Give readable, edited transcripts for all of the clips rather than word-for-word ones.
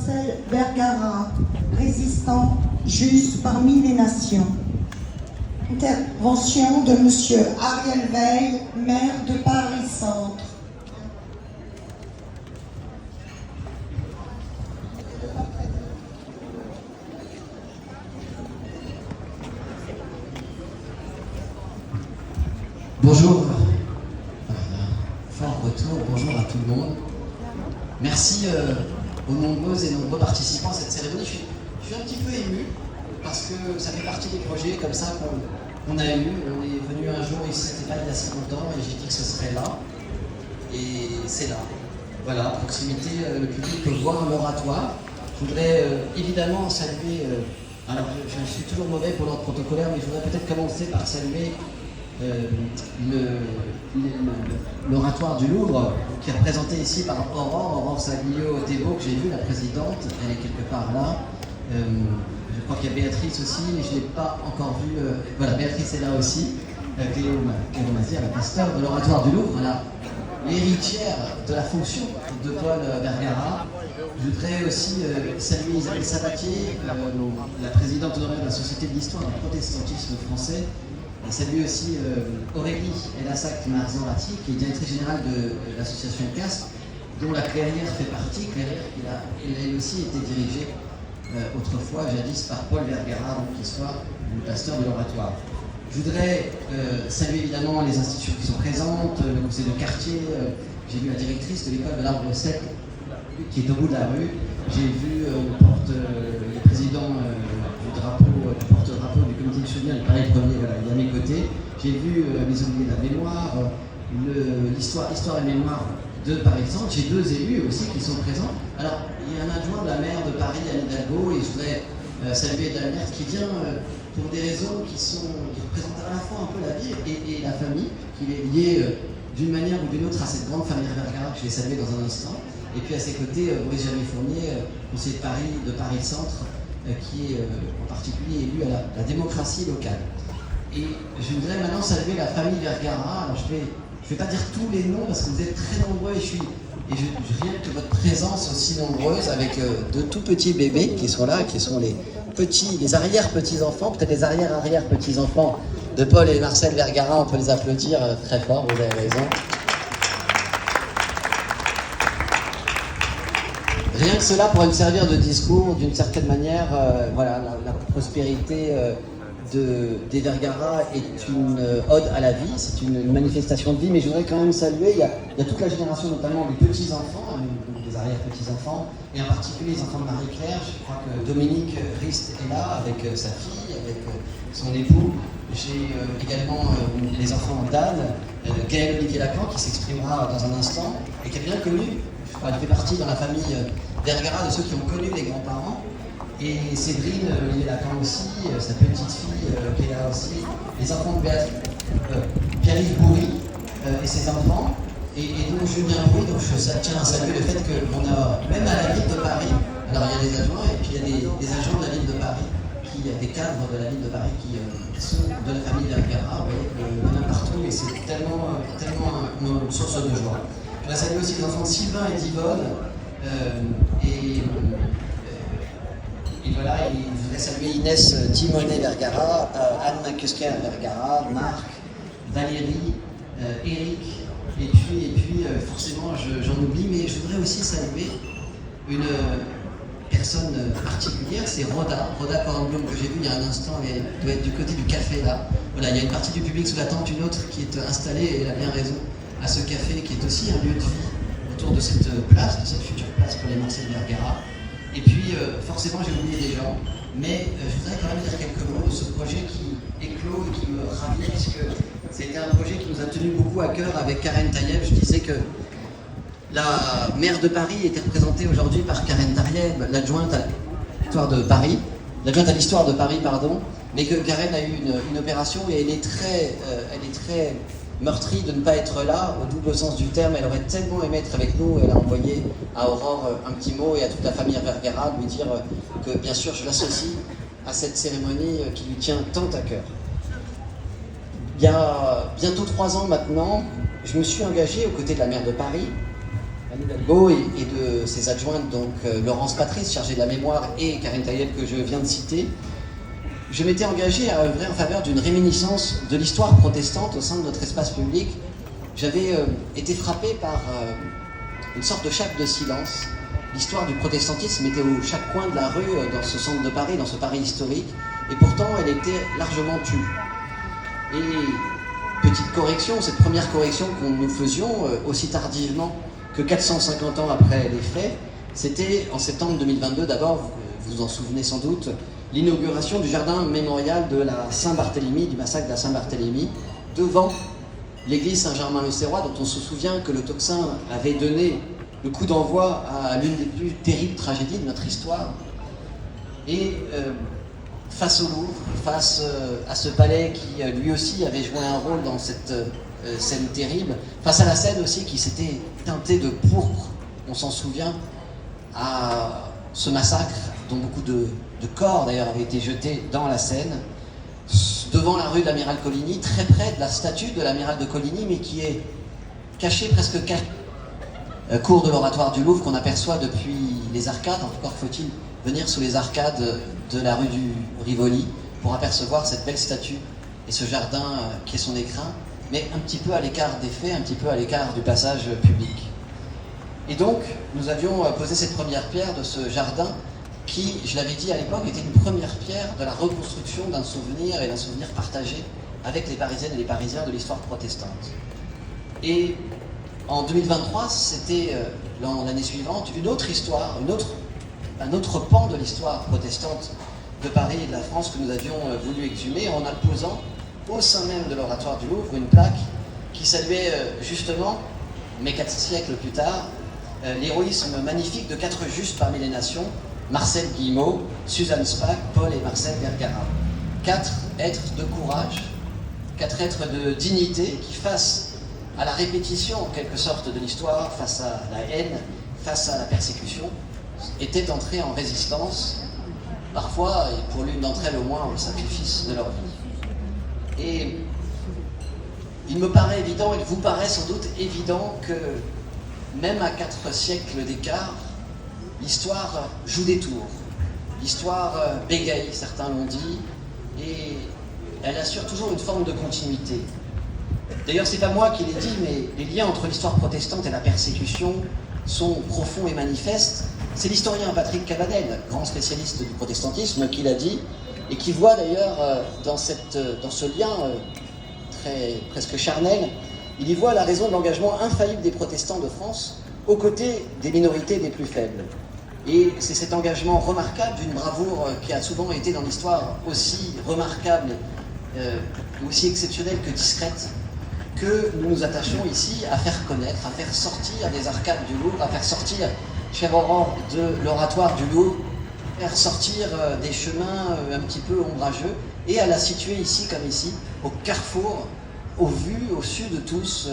Marcel Vergara, résistant juste parmi les nations. Intervention de Monsieur Ariel Veil, maire de Paris-Centre. Bonjour, fort retour, bonjour à tout le monde. Merci aux nombreuses et nombreux participants à cette cérémonie. Je suis un petit peu ému parce que ça fait partie des projets comme ça qu'on a eu. On est venu un jour ici, c'était pas il y a si longtemps, et j'ai dit que ce serait là. Et c'est là. Voilà, à proximité, le public peut voir l'oratoire. Je voudrais évidemment saluer, alors je suis toujours mauvais pour l'ordre protocolaire, mais je voudrais peut-être commencer par saluer l'oratoire du Louvre, qui est représenté ici par Aurore Saglio-Thébault, que j'ai vu, la présidente, elle est quelque part là. Je crois qu'il y a Béatrice aussi, mais je ne l'ai pas encore vue. Voilà, Béatrice est là aussi. Cléo Mazir, la pasteur de l'oratoire du Louvre, voilà, l'héritière de la fonction de Paul Vergara. Je voudrais aussi saluer Isabelle Sabatier, la présidente honoraire de la Société de l'Histoire du protestantisme français. Et saluer aussi Aurélie Elassac Marzorati, qui est directrice générale de l'association CASP, dont la Clairière fait partie. Clairière qui a elle aussi été dirigée autrefois, jadis, par Paul Vergara, donc, qui soit le pasteur de l'oratoire. Je voudrais saluer évidemment les institutions qui sont présentes, le conseil de quartier. J'ai vu la directrice de l'école de l'Arbre Sec qui est au bout de la rue. J'ai vu le président du porte-drapeau du comité de souvenir du Paris Premier, voilà, il est à mes côtés. J'ai vu les oubliés de la mémoire, l'histoire et mémoire de Paris-Centre. J'ai deux élus aussi qui sont présents. Alors, il y a un adjoint de la maire de Paris, Anne Hidalgo, et je voudrais saluer Dalmert qui vient pour des raisons qui représentent à la fois un peu la vie et la famille, qui est liée d'une manière ou d'une autre à cette grande famille Vergara que je vais saluer dans un instant. Et puis à ses côtés, Maurice Gervais-Fournier, conseiller de Paris-Centre, qui est en particulier élu à la démocratie locale. Et je voudrais maintenant saluer la famille Vergara. Alors je vais pas dire tous les noms parce que vous êtes très nombreux et je rien que votre présence aussi nombreuse avec de tout petits bébés qui sont là, qui sont les arrière-petits-enfants, peut-être les arrière-arrière-petits-enfants de Paul et Marcel Vergara. On peut les applaudir très fort, vous avez raison. Rien que cela pourrait me servir de discours d'une certaine manière. Voilà, la prospérité des Vergara est une ode à la vie, c'est une manifestation de vie, mais je voudrais quand même saluer, il y a toute la génération notamment des petits-enfants, des arrière-petits-enfants, et en particulier les enfants de Marie-Claire. Je crois que Dominique Rist est là avec sa fille, avec son époux. J'ai également les enfants d'Anne, Gaël Olivier Lacan qui s'exprimera dans un instant, et qui est bien connu. Je crois qu'elle fait partie dans la famille Vergara de ceux qui ont connu les grands-parents. Et Cédrine, Olivier Lacan aussi, sa petite fille qui est là aussi, les enfants de Pierre-Yves Bourri et ses enfants, et donc Julien Bouy. Donc je tiens à saluer le fait qu'on a, même à la ville de Paris, alors il y a des adjoints et puis il y a des agents de la ville de Paris, des cadres de la ville de Paris qui sont de la famille Vergara. Vous voyez qu'il y en a partout et c'est tellement une source de joie. Je voudrais saluer aussi les enfants de Sylvain et d'Yvonne. Et voilà, je voudrais saluer Inès Timonet Vergara, Anne Macusker Vergara, Marc, Valérie, Eric, et puis forcément j'en oublie, mais je voudrais aussi saluer une personne particulière, c'est Rhoda Kornblum que j'ai vu il y a un instant, elle doit être du côté du café là. Voilà, il y a une partie du public sous la tente, une autre qui est installée, et elle a bien raison, à ce café qui est aussi un lieu de vie autour de cette place, de cette future place pour les Marcel Vergara. Et puis, forcément, j'ai oublié des gens, mais je voudrais quand même dire quelques mots de ce projet qui éclot et qui me ravit, puisque c'était un projet qui nous a tenu beaucoup à cœur avec Karen Tayeb. Je disais que la maire de Paris était représentée aujourd'hui par Karen Tayeb, l'adjointe à l'histoire de Paris, mais que Karen a eu une opération et elle est très meurtrie de ne pas être là, au double sens du terme. Elle aurait tellement aimé être avec nous. Elle a envoyé à Aurore un petit mot et à toute la famille Vergara de lui dire que bien sûr je l'associe à cette cérémonie qui lui tient tant à cœur. Il y a bientôt 3 ans maintenant, je me suis engagé aux côtés de la maire de Paris Anne Hidalgo et de ses adjointes, donc Laurence Patrice, chargée de la mémoire, et Karine Tayeb, que je viens de citer, je m'étais engagé à œuvrer en faveur d'une réminiscence de l'histoire protestante au sein de notre espace public. J'avais été frappé par une sorte de chape de silence. L'histoire du protestantisme était au chaque coin de la rue, dans ce centre de Paris, dans ce Paris historique, et pourtant elle était largement tue. Et petite correction, cette première correction que nous faisions aussi tardivement que 450 ans après les faits, c'était en septembre 2022, d'abord, vous vous en souvenez sans doute, l'inauguration du jardin mémorial de la Saint-Barthélemy, du massacre de la Saint-Barthélemy, devant l'église Saint-Germain-l'Auxerrois, dont on se souvient que le tocsin avait donné le coup d'envoi à l'une des plus terribles tragédies de notre histoire. Et face au Louvre, face à ce palais qui lui aussi avait joué un rôle dans cette scène terrible, face à la Seine aussi qui s'était teintée de pourpre, on s'en souvient, à ce massacre dont beaucoup de corps d'ailleurs avaient été jetés dans la Seine, devant la rue de l'Amiral Coligny, très près de la statue de l'Amiral de Coligny, mais qui est cachée, presque cachée, cour de l'Oratoire du Louvre qu'on aperçoit depuis les arcades. Encore faut-il venir sous les arcades de la rue du Rivoli pour apercevoir cette belle statue et ce jardin qui est son écrin, mais un petit peu à l'écart des faits, un petit peu à l'écart du passage public. Et donc, nous avions posé cette première pierre de ce jardin qui, je l'avais dit à l'époque, était une première pierre de la reconstruction d'un souvenir et d'un souvenir partagé avec les Parisiennes et les Parisiens de l'histoire protestante. Et en 2023, c'était l'année suivante, une autre histoire, un autre pan de l'histoire protestante de Paris et de la France que nous avions voulu exhumer en apposant au sein même de l'Oratoire du Louvre une plaque qui saluait justement, mais 4 siècles plus tard, l'héroïsme magnifique de 4 justes parmi les nations, Marcel Guillemot, Suzanne Spaak, Paul et Marcel Vergara. 4 êtres de courage, 4 êtres de dignité qui, face à la répétition en quelque sorte de l'histoire, face à la haine, face à la persécution, étaient entrés en résistance, parfois, et pour l'une d'entre elles au moins, au sacrifice de leur vie. Et il me paraît évident, il vous paraît sans doute évident que même à 4 siècles d'écart, l'histoire joue des tours. L'histoire bégaye, certains l'ont dit, et elle assure toujours une forme de continuité. D'ailleurs, c'est pas moi qui l'ai dit, mais les liens entre l'histoire protestante et la persécution sont profonds et manifestes. C'est l'historien Patrick Cabanel, grand spécialiste du protestantisme, qui l'a dit, et qui voit d'ailleurs dans ce lien presque charnel, il y voit la raison de l'engagement infaillible des protestants de France aux côtés des minorités les plus faibles. Et c'est cet engagement remarquable d'une bravoure qui a souvent été dans l'histoire aussi remarquable, aussi exceptionnelle que discrète, que nous nous attachons ici à faire connaître, à faire sortir des arcades du Louvre, à faire sortir, chère Aurore, de l'Oratoire du Louvre, faire sortir des chemins un petit peu ombrageux, et à la situer ici comme ici, au carrefour, au vu, au su de tous,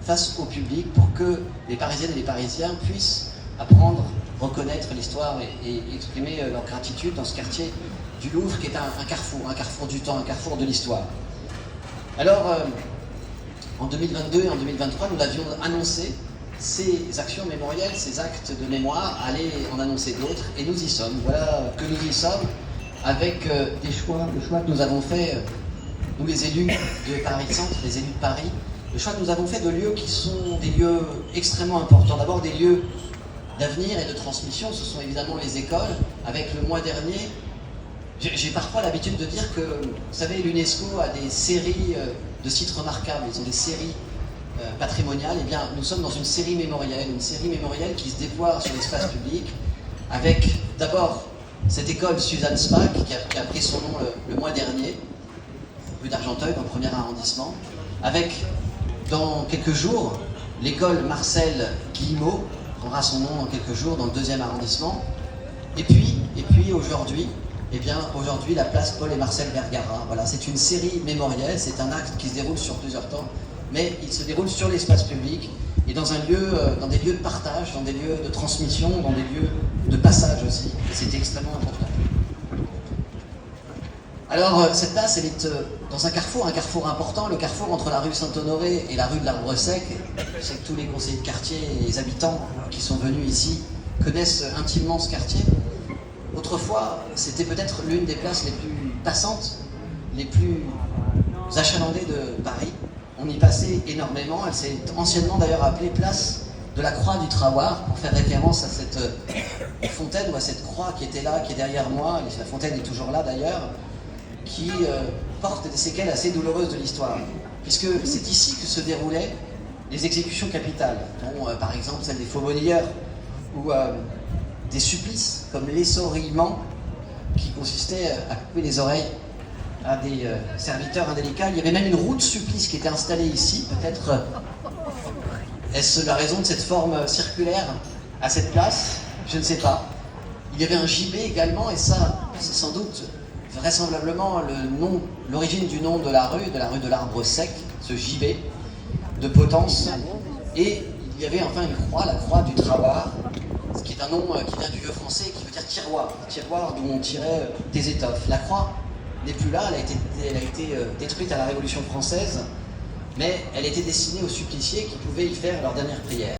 face au public, pour que les Parisiennes et les Parisiens puissent apprendre, reconnaître l'histoire et exprimer leur gratitude dans ce quartier du Louvre qui est un carrefour du temps, un carrefour de l'histoire. Alors, en 2022 et en 2023, nous avions annoncé ces actions mémorielles, ces actes de mémoire, aller en annoncer d'autres, et nous y sommes. Voilà que nous y sommes, avec le choix que nous avons fait, nous les élus de Paris Centre, les élus de Paris, le choix que nous avons fait de lieux qui sont des lieux extrêmement importants. D'abord des lieux d'avenir et de transmission, ce sont évidemment les écoles. Avec le mois dernier, j'ai parfois l'habitude de dire que, vous savez, l'UNESCO a des séries de sites remarquables, ils ont des séries patrimoniales. Eh bien, nous sommes dans une série mémorielle qui se déploie sur l'espace public, avec d'abord cette école Suzanne Spaak qui a pris son nom le mois dernier, rue d'Argenteuil, dans le 1er arrondissement, avec dans quelques jours l'école Marcel Guillemot, prendra son nom dans quelques jours dans le 2e arrondissement, et puis aujourd'hui, eh bien, aujourd'hui, la place Paul et Marcel Vergara. Voilà, c'est une série mémorielle, c'est un acte qui se déroule sur plusieurs temps, mais il se déroule sur l'espace public et dans des lieux de partage, dans des lieux de transmission, dans des lieux de passage aussi. Et c'est extrêmement important. Alors, cette place, elle est dans un carrefour important, le carrefour entre la rue Saint-Honoré et la rue de l'Arbre Sec. Je sais que tous les conseillers de quartier et les habitants qui sont venus ici connaissent intimement ce quartier. Autrefois, c'était peut-être l'une des places les plus passantes, les plus achalandées de Paris. On y passait énormément. Elle s'est anciennement d'ailleurs appelée place de la Croix du Trahoir, pour faire référence à cette fontaine ou à cette croix qui était là, qui est derrière moi. La fontaine est toujours là d'ailleurs, qui porte des séquelles assez douloureuses de l'histoire, puisque c'est ici que se déroulaient les exécutions capitales, dont par exemple celle des faux-monnayeurs, ou des supplices comme l'essorillement, qui consistait à couper les oreilles à des serviteurs indélicats. Il y avait même une roue de supplice qui était installée ici, peut-être est-ce la raison de cette forme circulaire à cette place? Je ne sais pas. Il y avait un gibet également, et ça, c'est sans doute vraisemblablement l'origine du nom de la rue de l'Arbre Sec, ce gibet de potence. Et il y avait enfin une croix, la croix du Trahoir, ce qui est un nom qui vient du vieux français, qui veut dire tiroir d'où on tirait des étoffes. La croix n'est plus là, elle a été détruite à la Révolution française, mais elle était destinée aux suppliciés qui pouvaient y faire leur dernière prière.